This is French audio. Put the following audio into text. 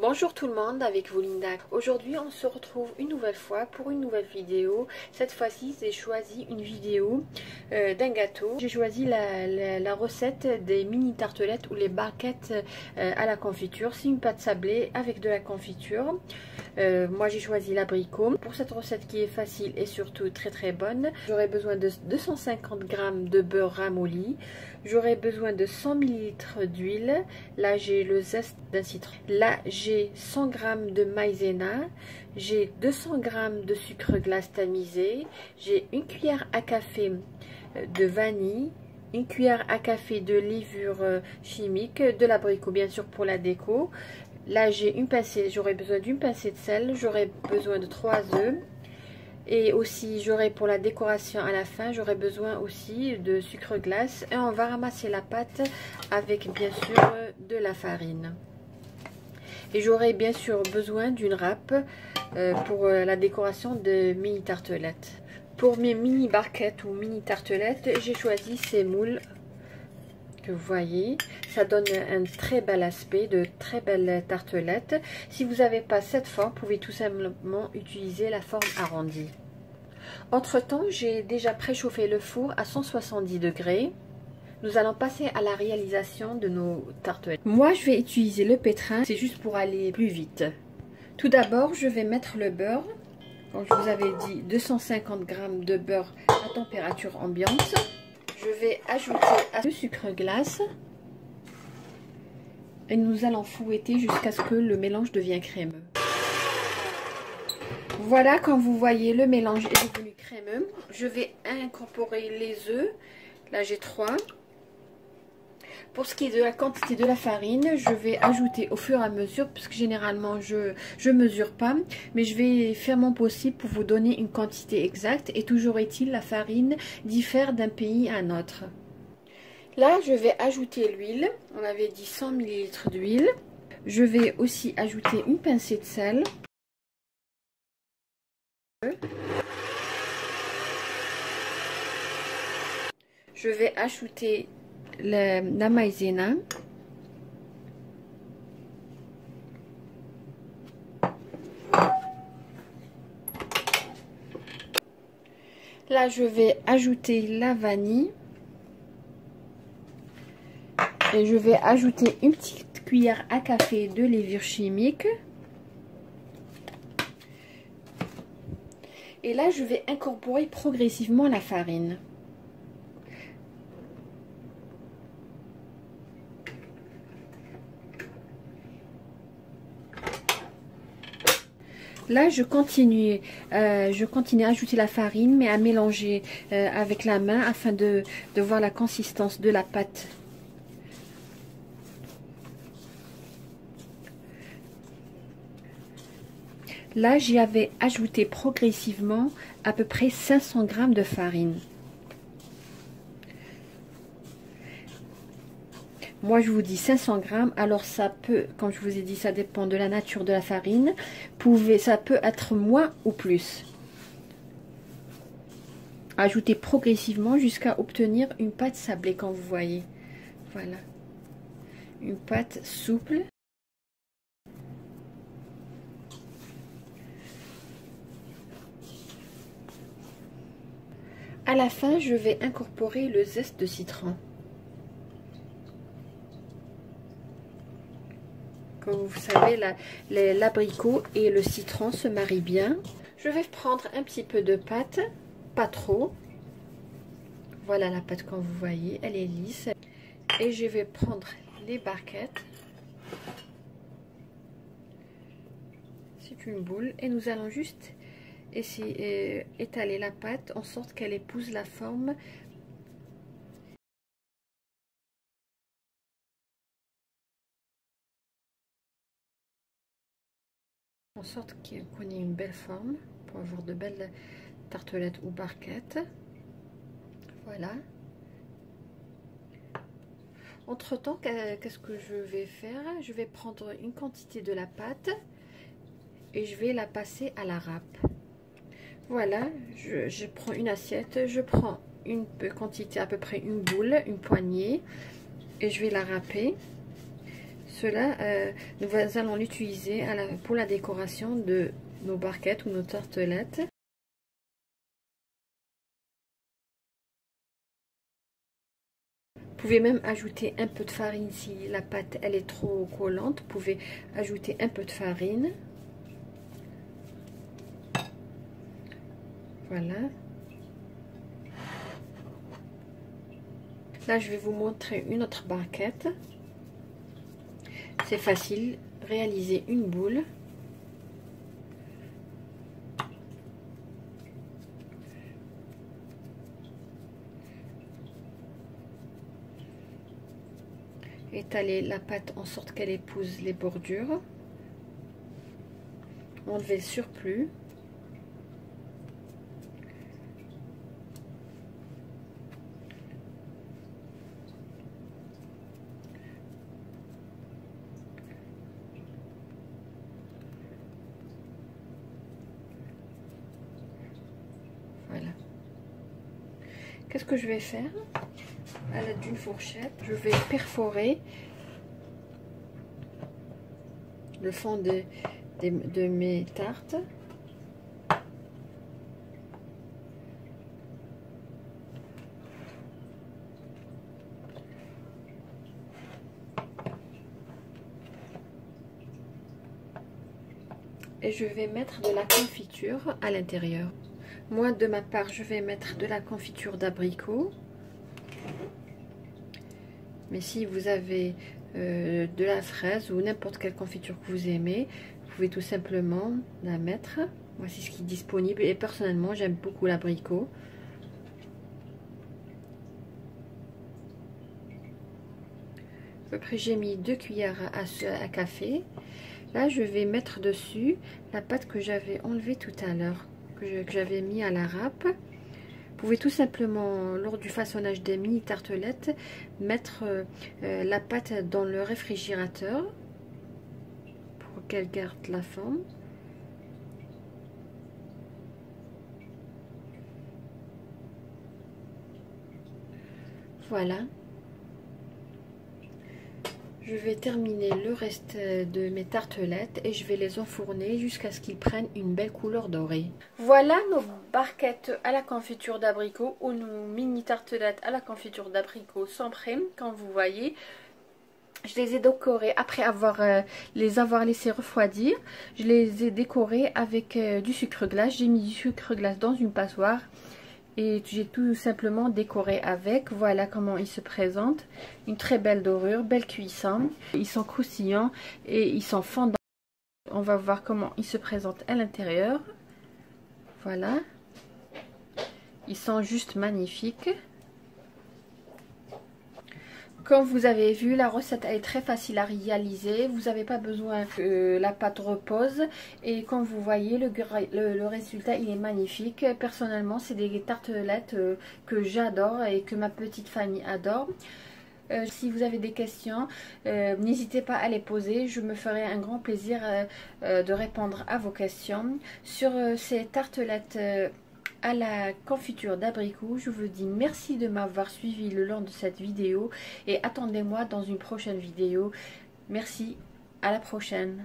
Bonjour tout le monde, avec vous Linda. Aujourd'hui on se retrouve une nouvelle fois pour une nouvelle vidéo. Cette fois-ci j'ai choisi une vidéo d'un gâteau. J'ai choisi la recette des mini tartelettes ou les barquettes à la confiture. C'est une pâte sablée avec de la confiture. Moi j'ai choisi l'abricot. Pour cette recette qui est facile et surtout très bonne, j'aurai besoin de 250 g de beurre ramolli. J'aurai besoin de 100 ml d'huile. Là j'ai le zeste d'un citron. Là j'ai 100 g de maïzena. J'ai 200 g de sucre glace tamisé. J'ai une cuillère à café de vanille. Une cuillère à café de levure chimique, de l'abricot bien sûr pour la déco. Là j'ai une pincée, j'aurai besoin d'une pincée de sel. J'aurai besoin de 3 œufs. Et aussi j'aurai pour la décoration à la fin, j'aurai besoin aussi de sucre glace. Et on va ramasser la pâte avec bien sûr de la farine. Et j'aurai bien sûr besoin d'une râpe pour la décoration de mini tartelettes. Pour mes mini barquettes ou mini tartelettes, j'ai choisi ces moules que vous voyez. Ça donne un très bel aspect, de très belles tartelettes. Si vous n'avez pas cette forme, vous pouvez tout simplement utiliser la forme arrondie. Entre temps, j'ai déjà préchauffé le four à 170 degrés. Nous allons passer à la réalisation de nos tartelettes. Moi, je vais utiliser le pétrin, c'est juste pour aller plus vite. Tout d'abord, je vais mettre le beurre. Comme je vous avais dit, 250 g de beurre à température ambiante. Je vais ajouter le sucre glace. Et nous allons fouetter jusqu'à ce que le mélange devienne crémeux. Voilà, comme vous voyez, le mélange est devenu crémeux. Je vais incorporer les œufs. Là, j'ai 3. Pour ce qui est de la quantité de la farine, je vais ajouter au fur et à mesure, parce que généralement je ne mesure pas, mais je vais faire mon possible pour vous donner une quantité exacte. Et toujours est-il, la farine diffère d'un pays à un autre. Là, je vais ajouter l'huile. On avait dit 100 ml d'huile. Je vais aussi ajouter une pincée de sel. Je vais ajouter la maïzena. Là, je vais ajouter la vanille. Et je vais ajouter une petite cuillère à café de levure chimique. Et là, je vais incorporer progressivement la farine. Là, je continue à ajouter la farine, mais à mélanger avec la main afin de voir la consistance de la pâte. Là, j'y avais ajouté progressivement à peu près 500 g de farine. Moi, je vous dis 500 g, alors ça peut, comme je vous ai dit, ça dépend de la nature de la farine. Ça peut être moins ou plus. Ajoutez progressivement jusqu'à obtenir une pâte sablée, comme vous voyez. Voilà. Une pâte souple. À la fin, je vais incorporer le zeste de citron. Comme vous savez, l'abricot et le citron se marient bien. Je vais prendre un petit peu de pâte, pas trop. Voilà la pâte, comme vous voyez, elle est lisse. Et je vais prendre les barquettes. C'est une boule et nous allons juste essayer étaler la pâte en sorte qu'elle épouse la forme . En sorte qu'on ait une belle forme pour avoir de belles tartelettes ou barquettes. Voilà. Entre temps, qu'est-ce que je vais faire? Je vais prendre une quantité de la pâte et je vais la passer à la râpe. Voilà, je prends une assiette, je prends une quantité, à peu près une boule, une poignée, et je vais la râper Cela, nous allons l'utiliser pour la décoration de nos barquettes ou nos tartelettes. Vous pouvez même ajouter un peu de farine si la pâte elle est trop collante. Vous pouvez ajouter un peu de farine. Voilà. Là, je vais vous montrer une autre barquette. C'est facile, réaliser une boule. Étaler la pâte en sorte qu'elle épouse les bordures. Enlever le surplus. Voilà. Qu'est-ce que je vais faire? À l'aide d'une fourchette, je vais perforer le fond de mes tartes. Et je vais mettre de la confiture à l'intérieur. Moi, de ma part, je vais mettre de la confiture d'abricot. Mais si vous avez de la fraise ou n'importe quelle confiture que vous aimez, vous pouvez tout simplement la mettre. Voici ce qui est disponible. Et personnellement, j'aime beaucoup l'abricot. Après, j'ai mis 2 cuillères à café. Là, je vais mettre dessus la pâte que j'avais enlevée tout à l'heure, que j'avais mis à la râpe. Vous pouvez tout simplement, lors du façonnage des mini tartelettes, mettre la pâte dans le réfrigérateur pour qu'elle garde la forme. Voilà. Je vais terminer le reste de mes tartelettes et je vais les enfourner jusqu'à ce qu'ils prennent une belle couleur dorée. Voilà nos barquettes à la confiture d'abricot ou nos mini tartelettes à la confiture d'abricot sont prêts. Comme vous voyez, je les ai décorées après les avoir laissées refroidir. Je les ai décorées avec du sucre glace. J'ai mis du sucre glace dans une passoire. Et j'ai tout simplement décoré avec. Voilà comment ils se présentent. Une très belle dorure, belle cuisson. Ils sont croustillants et ils sont fondants. On va voir comment ils se présentent à l'intérieur. Voilà. Ils sont juste magnifiques. Comme vous avez vu, la recette est très facile à réaliser. Vous n'avez pas besoin que la pâte repose. Et comme vous voyez, le résultat, il est magnifique. Personnellement, c'est des tartelettes que j'adore et que ma petite famille adore. Si vous avez des questions, n'hésitez pas à les poser. Je me ferai un grand plaisir de répondre à vos questions. Sur ces tartelettes à la confiture d'abricot, je vous dis merci de m'avoir suivi le long de cette vidéo et attendez-moi dans une prochaine vidéo. Merci, à la prochaine.